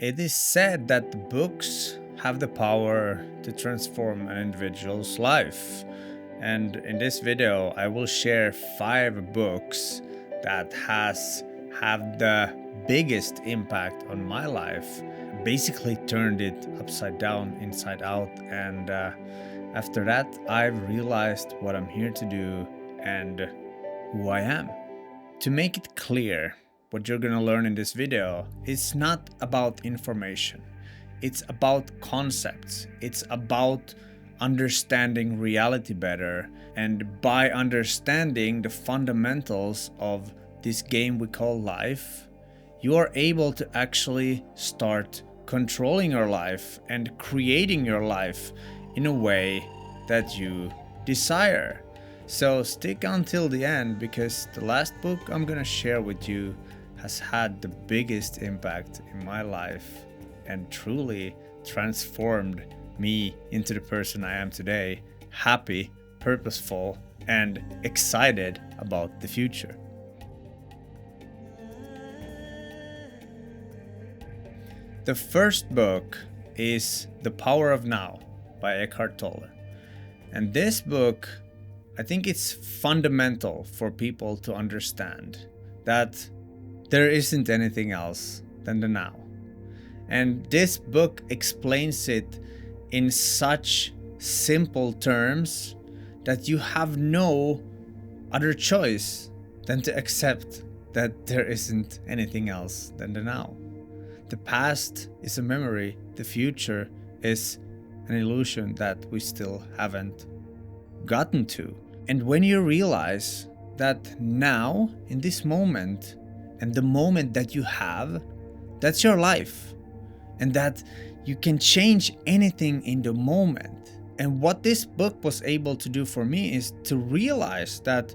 It is said that books have the power to transform an individual's life. And in this video, I will share 5 books that has had the biggest impact on my life. Basically turned it upside down, inside out. And after that, I've realized what I'm here to do and who I am. To make it clear, what you're gonna learn in this video is not about information. It's about concepts. It's about understanding reality better. And by understanding the fundamentals of this game we call life, you are able to actually start controlling your life and creating your life in a way that you desire. So stick until the end, because the last book I'm gonna share with you has had the biggest impact in my life and truly transformed me into the person I am today, happy, purposeful, and excited about the future. The first book is The Power of Now by Eckhart Tolle. And this book, I think it's fundamental for people to understand that there isn't anything else than the now. And this book explains it in such simple terms that you have no other choice than to accept that there isn't anything else than the now. The past is a memory, the future is an illusion that we still haven't gotten to. And when you realize that now, in this moment, and the moment that you have, that's your life, and that you can change anything in the moment. And what this book was able to do for me is to realize that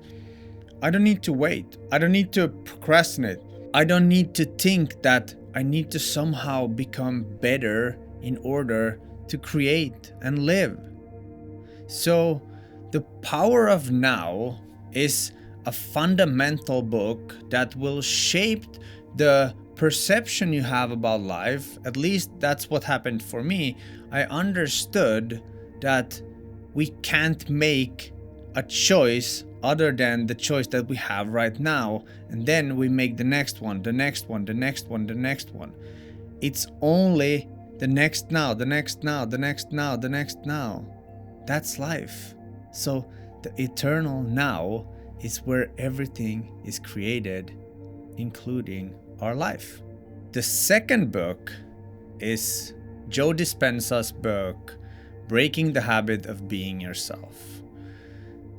I don't need to wait. I don't need to procrastinate. I don't need to think that I need to somehow become better in order to create and live. So The Power of Now is a fundamental book that will shape the perception you have about life. At least that's what happened for me. I understood that we can't make a choice other than the choice that we have right now, and then we make the next one, the next one, the next one, the next one. It's only the next now, the next now, the next now, the next now. That's life. So the eternal now is where everything is created, including our life. The second book is Joe Dispenza's book, Breaking the Habit of Being Yourself.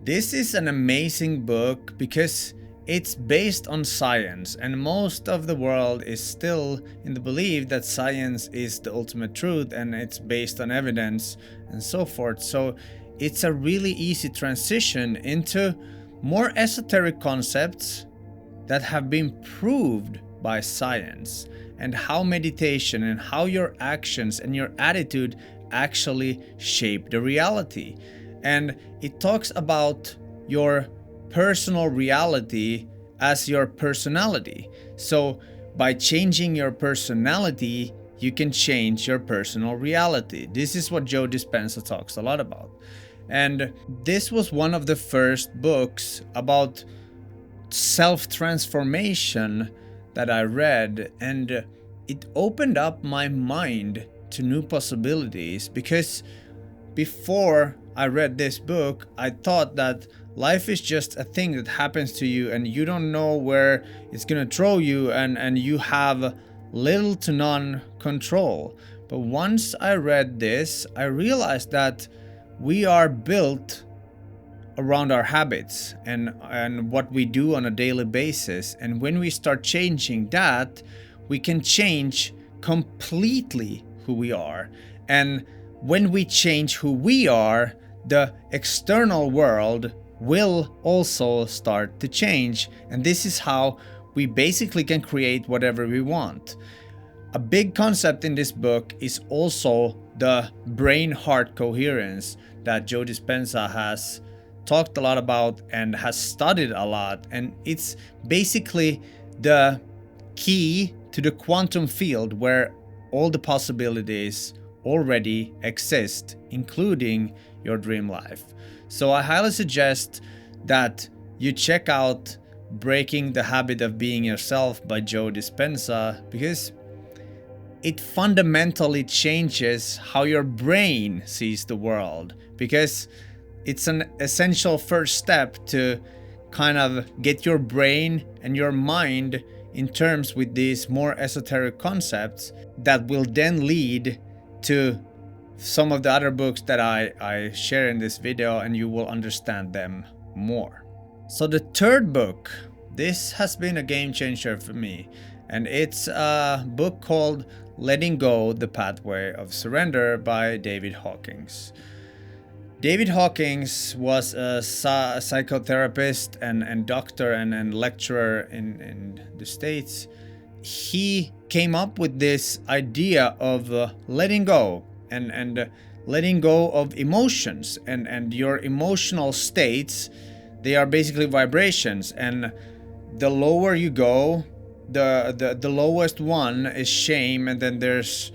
This is an amazing book because it's based on science, and most of the world is still in the belief that science is the ultimate truth and it's based on evidence and so forth. So it's a really easy transition into more esoteric concepts that have been proved by science, and how meditation and how your actions and your attitude actually shape the reality. And it talks about your personal reality as your personality. So by changing your personality, you can change your personal reality. This is what Joe Dispenza talks a lot about. And this was one of the first books about self-transformation that I read, and it opened up my mind to new possibilities, because before I read this book, I thought that life is just a thing that happens to you and you don't know where it's gonna throw you, and you have little to none control. But once I read this, I realized that we are built around our habits and what we do on a daily basis. And when we start changing that, we can change completely who we are. And when we change who we are, the external world will also start to change. And this is how we basically can create whatever we want. A big concept in this book is also the brain-heart coherence that Joe Dispenza has talked a lot about and has studied a lot. And it's basically the key to the quantum field where all the possibilities already exist, including your dream life. So I highly suggest that you check out Breaking the Habit of Being Yourself by Joe Dispenza, because it fundamentally changes how your brain sees the world, because it's an essential first step to kind of get your brain and your mind in terms with these more esoteric concepts that will then lead to some of the other books that I share in this video, and you will understand them more. So the third book, this has been a game changer for me, and it's a book called Letting Go: The Pathway of Surrender by David Hawkins. David Hawkins was a psychotherapist and doctor and lecturer in the States. He came up with this idea of letting go and letting go of emotions and your emotional states. They are basically vibrations, and the lower you go, the lowest one is shame, and then there's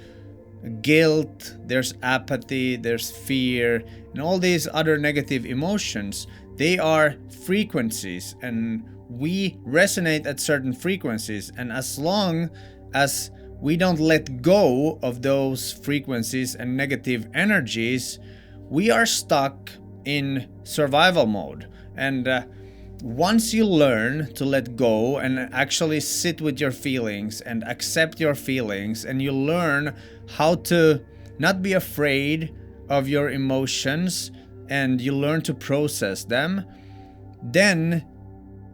guilt, there's apathy, there's fear, and all these other negative emotions. They are frequencies, and we resonate at certain frequencies, and as long as we don't let go of those frequencies and negative energies, we are stuck in survival mode. And once you learn to let go and actually sit with your feelings and accept your feelings, and you learn how to not be afraid of your emotions, and you learn to process them, then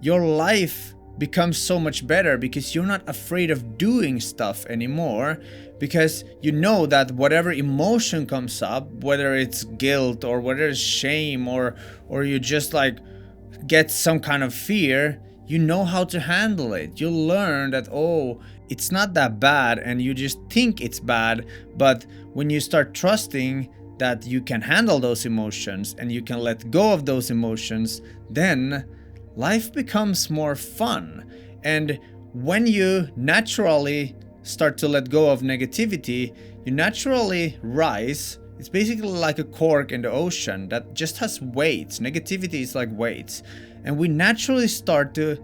your life becomes so much better, because you're not afraid of doing stuff anymore, because you know that whatever emotion comes up, whether it's guilt or whether it's shame or you just like get some kind of fear, you know how to handle it. You learn that, oh, it's not that bad, and you just think it's bad. But when you start trusting that you can handle those emotions and you can let go of those emotions, then life becomes more fun. And when you naturally start to let go of negativity, you naturally rise. It's basically like a cork in the ocean that just has weights. Negativity is like weights. And we naturally start to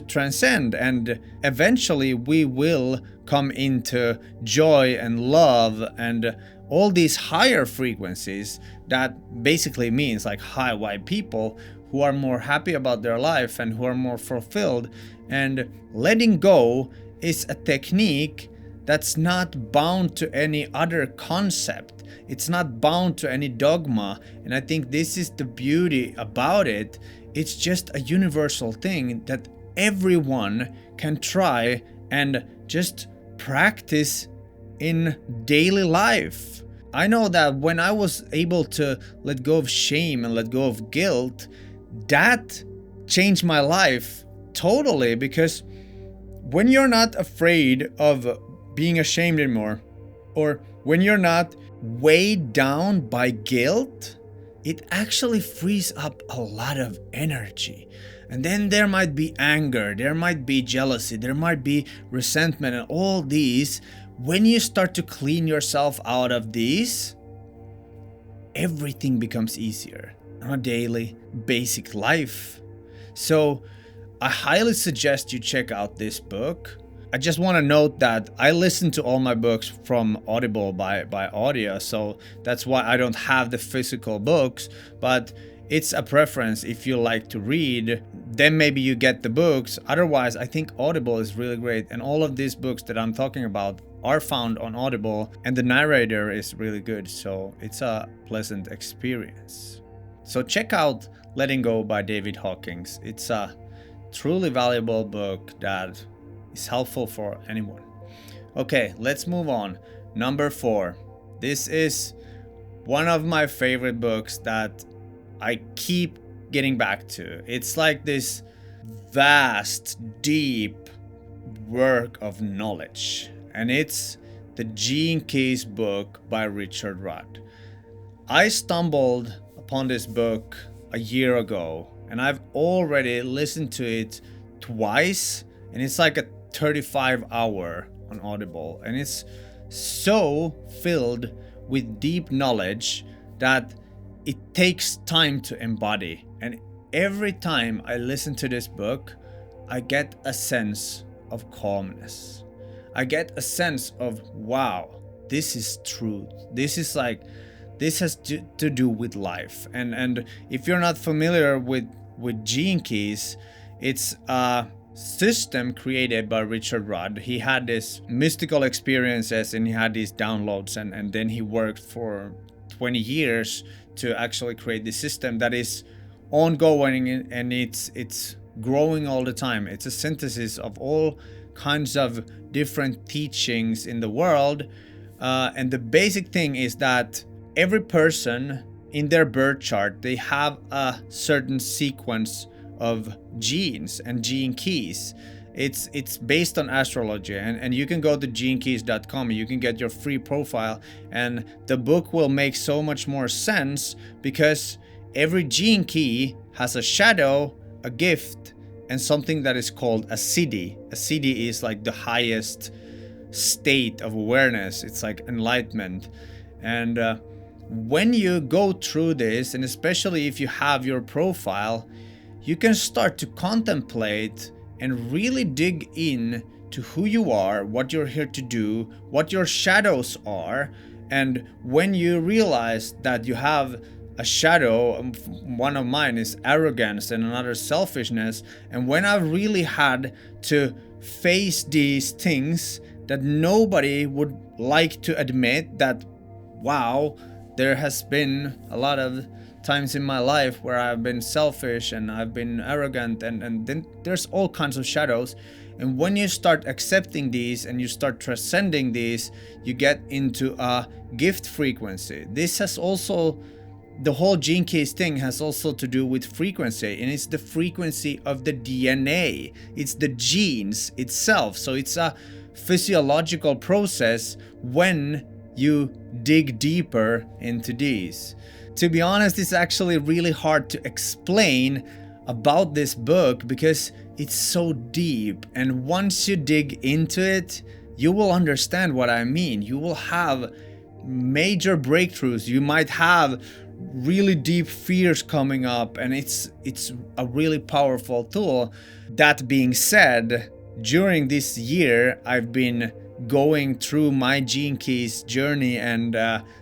transcend, and eventually we will come into joy and love and all these higher frequencies. That basically means like high vibe people who are more happy about their life and who are more fulfilled. And letting go is a technique that's not bound to any other concept. It's not bound to any dogma. And I think this is the beauty about it. It's just a universal thing that everyone can try and just practice in daily life. I know that when I was able to let go of shame and let go of guilt, that changed my life totally, because when you're not afraid of being ashamed anymore, or when you're not weighed down by guilt, it actually frees up a lot of energy. And then there might be anger, there might be jealousy, there might be resentment, and all these. When you start to clean yourself out of these, everything becomes easier on a daily, basic life. So I highly suggest you check out this book. I just want to note that I listen to all my books from Audible by audio, so that's why I don't have the physical books, but it's a preference. If you like to read, then maybe you get the books. Otherwise, I think Audible is really great, and all of these books that I'm talking about are found on Audible, and the narrator is really good, so it's a pleasant experience. So check out Letting Go by David Hawkins. It's a truly valuable book that is helpful for anyone. Okay, let's move on. Number 4. This is one of my favorite books that I keep getting back to. It's like this vast, deep work of knowledge, and it's the Gene Keys book by Richard Rudd. I stumbled upon this book a year ago, and I've already listened to it twice, and it's like a 35 hour on Audible, and it's so filled with deep knowledge that it takes time to embody. And every time I listen to this book, I get a sense of calmness. I get a sense of, wow, this is truth. This is like, this has to do with life. And if you're not familiar with Gene Keys, it's a system created by Richard Rudd. He had this mystical experiences and he had these downloads, and then he worked for 20 years to actually create this system that is ongoing, and it's growing all the time. It's a synthesis of all kinds of different teachings in the world, and the basic thing is that every person in their birth chart, they have a certain sequence of genes and gene keys. It's based on astrology, and you can go to genekeys.com. You can get your free profile, and the book will make so much more sense because every gene key has a shadow, a gift, and something that is called a siddhi. A siddhi is like the highest state of awareness. It's like enlightenment. And when you go through this, and especially if you have your profile, you can start to contemplate and really dig in to who you are, what you're here to do, what your shadows are. And when you realize that you have a shadow, one of mine is arrogance and another selfishness, and when I really had to face these things that nobody would like to admit, that wow, there has been a lot of times in my life where I've been selfish and I've been arrogant, and then there's all kinds of shadows. And when you start accepting these and you start transcending these, you get into a gift frequency. This has also, the whole gene keys thing has also to do with frequency, and it's the frequency of the DNA. It's the genes itself. So it's a physiological process when you dig deeper into these. To be honest, it's actually really hard to explain about this book because it's so deep, and once you dig into it, you will understand what I mean. You will have major breakthroughs. You might have really deep fears coming up, and it's a really powerful tool. That being said, during this year I've been going through my gene keys journey and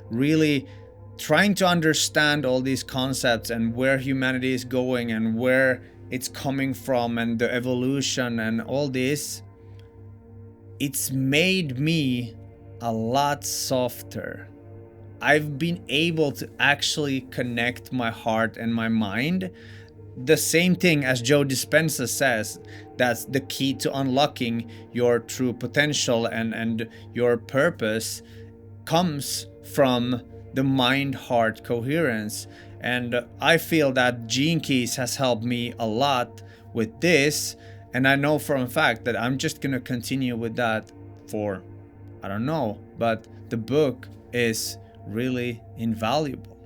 really trying to understand all these concepts and where humanity is going and where it's coming from and the evolution and all this. It's made me a lot softer. I've been able to actually connect my heart and my mind. The same thing as Joe Dispenza says, that's the key to unlocking your true potential and your purpose comes from the mind-heart coherence. And I feel that Gene Keys has helped me a lot with this, and I know for a fact that I'm just gonna continue with that for, I don't know, but the book is really invaluable.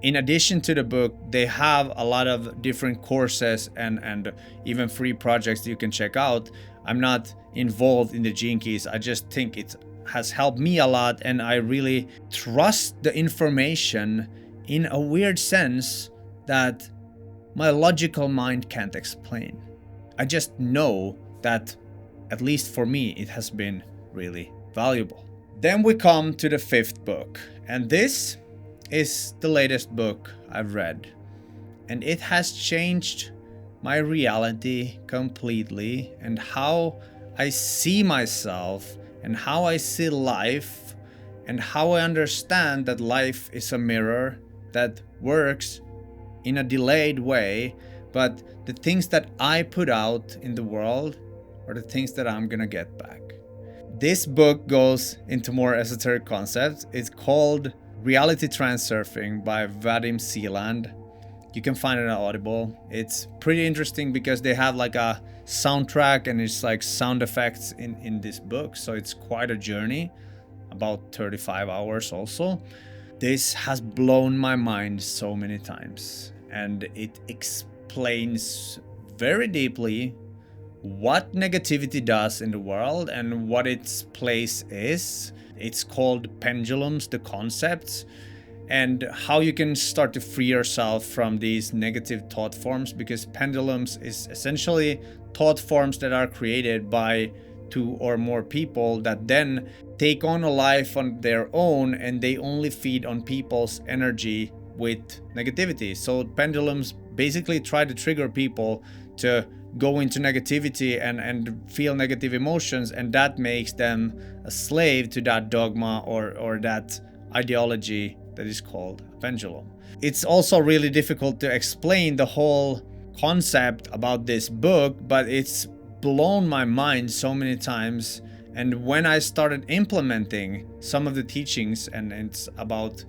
In addition to the book, they have a lot of different courses and even free projects you can check out. I'm not involved in the Gene Keys. I just think it has helped me a lot, and I really trust the information in a weird sense that my logical mind can't explain. I just know that, at least for me, it has been really valuable. Then we come to the 5th book, and this is the latest book I've read, and it has changed my reality completely, and how I see myself and how I see life, and how I understand that life is a mirror that works in a delayed way, but the things that I put out in the world are the things that I'm gonna get back. This book goes into more esoteric concepts. It's called Reality Transurfing by Vadim Sealand. You can find it on Audible. It's pretty interesting because they have like a soundtrack and it's like sound effects in this book. So it's quite a journey, about 35 hours also. This has blown my mind so many times, and it explains very deeply what negativity does in the world and what its place is. it's called pendulums, the concepts, and how you can start to free yourself from these negative thought forms, because pendulums is essentially thought forms that are created by two or more people that then take on a life on their own, and they only feed on people's energy with negativity. So pendulums basically try to trigger people to go into negativity and feel negative emotions, and that makes them a slave to that dogma or that ideology that is called a pendulum. It's also really difficult to explain the whole concept about this book, but it's blown my mind so many times. And when I started implementing some of the teachings, and it's about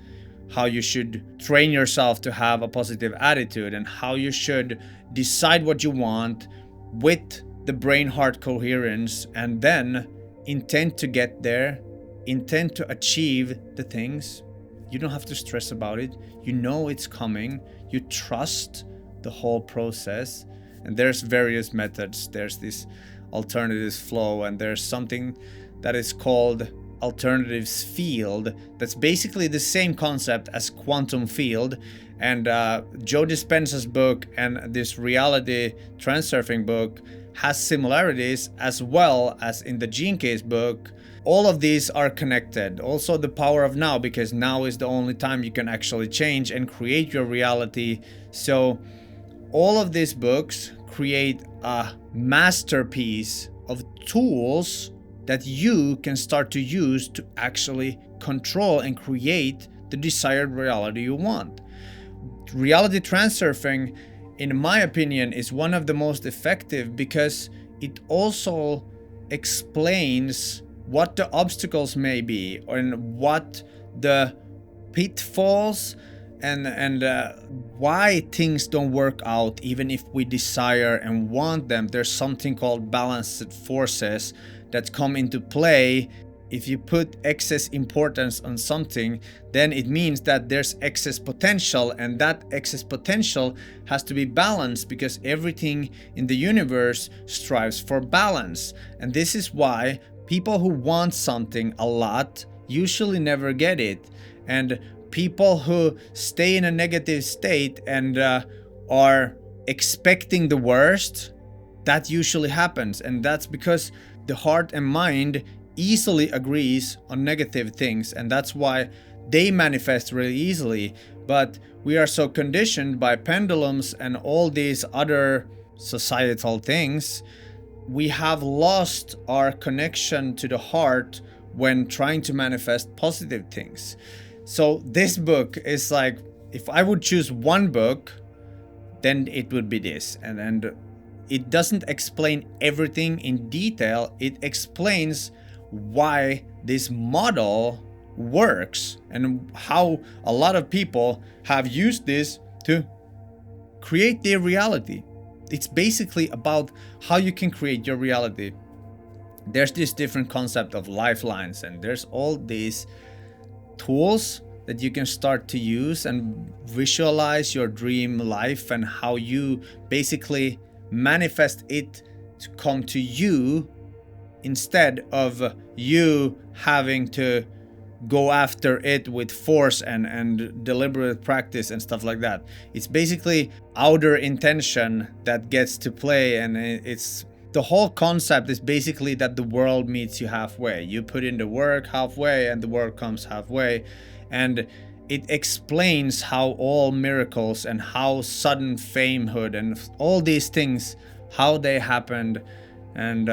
how you should train yourself to have a positive attitude, and how you should decide what you want with the brain-heart coherence, and then intend to get there, intend to achieve the things. You don't have to stress about it. You know it's coming. You trust the whole process. And there's various methods. There's this alternatives flow, and there's something that is called alternatives field. That's basically the same concept as quantum field. And Joe Dispenza's book and this reality transurfing book has similarities, as well as in the Gene Case book. All of these are connected. Also the power of now, because now is the only time you can actually change and create your reality. So all of these books create a masterpiece of tools that you can start to use to actually control and create the desired reality you want. Reality transurfing, in my opinion, is one of the most effective, because it also explains what the obstacles may be, and what the pitfalls and why things don't work out even if we desire and want them. There's something called balanced forces that come into play. If you put excess importance on something, then it means that there's excess potential, and that excess potential has to be balanced, because everything in the universe strives for balance. And this is why people who want something a lot usually never get it. And people who stay in a negative state and are expecting the worst, that usually happens. And that's because the heart and mind easily agrees on negative things, and that's why they manifest really easily. But we are so conditioned by pendulums and all these other societal things, we have lost our connection to the heart when trying to manifest positive things. So this book is like, if I would choose one book, then it would be this. And it doesn't explain everything in detail. It explains why this model works and how a lot of people have used this to create their reality. It's basically about how you can create your reality. There's this different concept of lifelines, and there's all these tools that you can start to use and visualize your dream life, and how you basically manifest it to come to you, instead of you having to go after it with force and deliberate practice and stuff like that. It's basically outer intention that gets to play, and it's the whole concept is basically that the world meets you halfway. You put in the work halfway and the world comes halfway. And it explains how all miracles and how sudden famehood and all these things, how they happened. And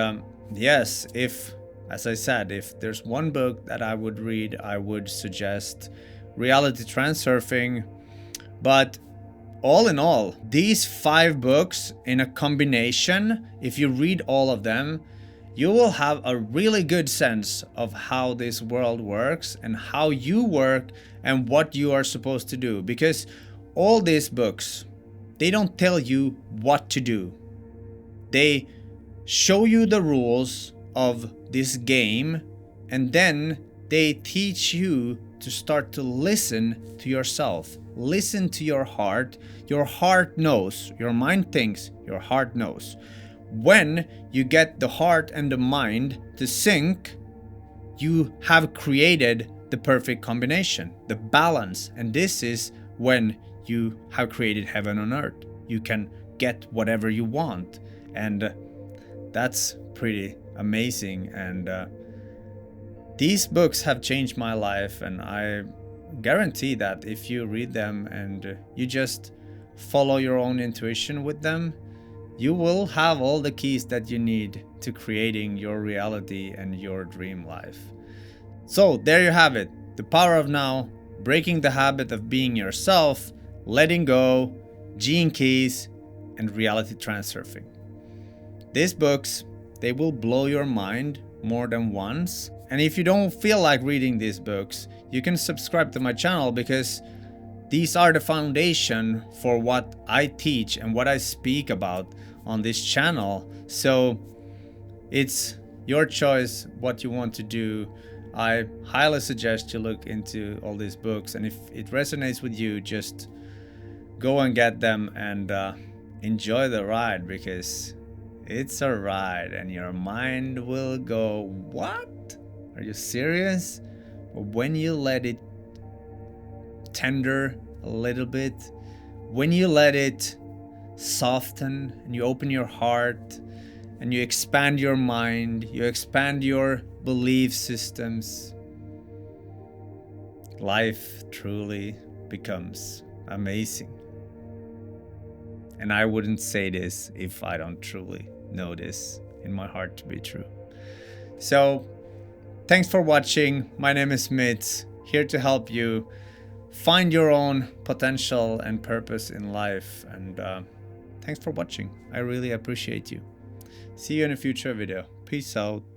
yes, as I said, if there's one book that I would read, I would suggest Reality Transurfing. But all in all, these 5 books in a combination, if you read all of them, you will have a really good sense of how this world works and how you work and what you are supposed to do. Because all these books, they don't tell you what to do. They show you the rules of this game, and then they teach you to start to listen to yourself. Listen to your heart. Your heart knows. Your mind thinks. Your heart knows. When you get the heart and the mind to sync, you have created the perfect combination, the balance. And this is when you have created heaven on earth. You can get whatever you want. And that's pretty amazing. And these books have changed my life. And I guarantee that if you read them and you just follow your own intuition with them, you will have all the keys that you need to creating your reality and your dream life. So there you have it. The power of now, breaking the habit of being yourself, letting go, gene keys, and reality transurfing. These books, they will blow your mind more than once. And if you don't feel like reading these books, you can subscribe to my channel, because these are the foundation for what I teach and what I speak about on this channel. So it's your choice what you want to do. I highly suggest you look into all these books, and if it resonates with you, just go and get them and enjoy the ride, because it's a ride and your mind will go, what? Are you serious? But when you let it tender a little bit, when you let it soften and you open your heart and you expand your mind, you expand your belief systems, life truly becomes amazing. And I wouldn't say this if I don't truly know this in my heart to be true. So thanks for watching. My name is Mitz, here to help you find your own potential and purpose in life. And thanks for watching. I really appreciate you. See you in a future video. Peace out.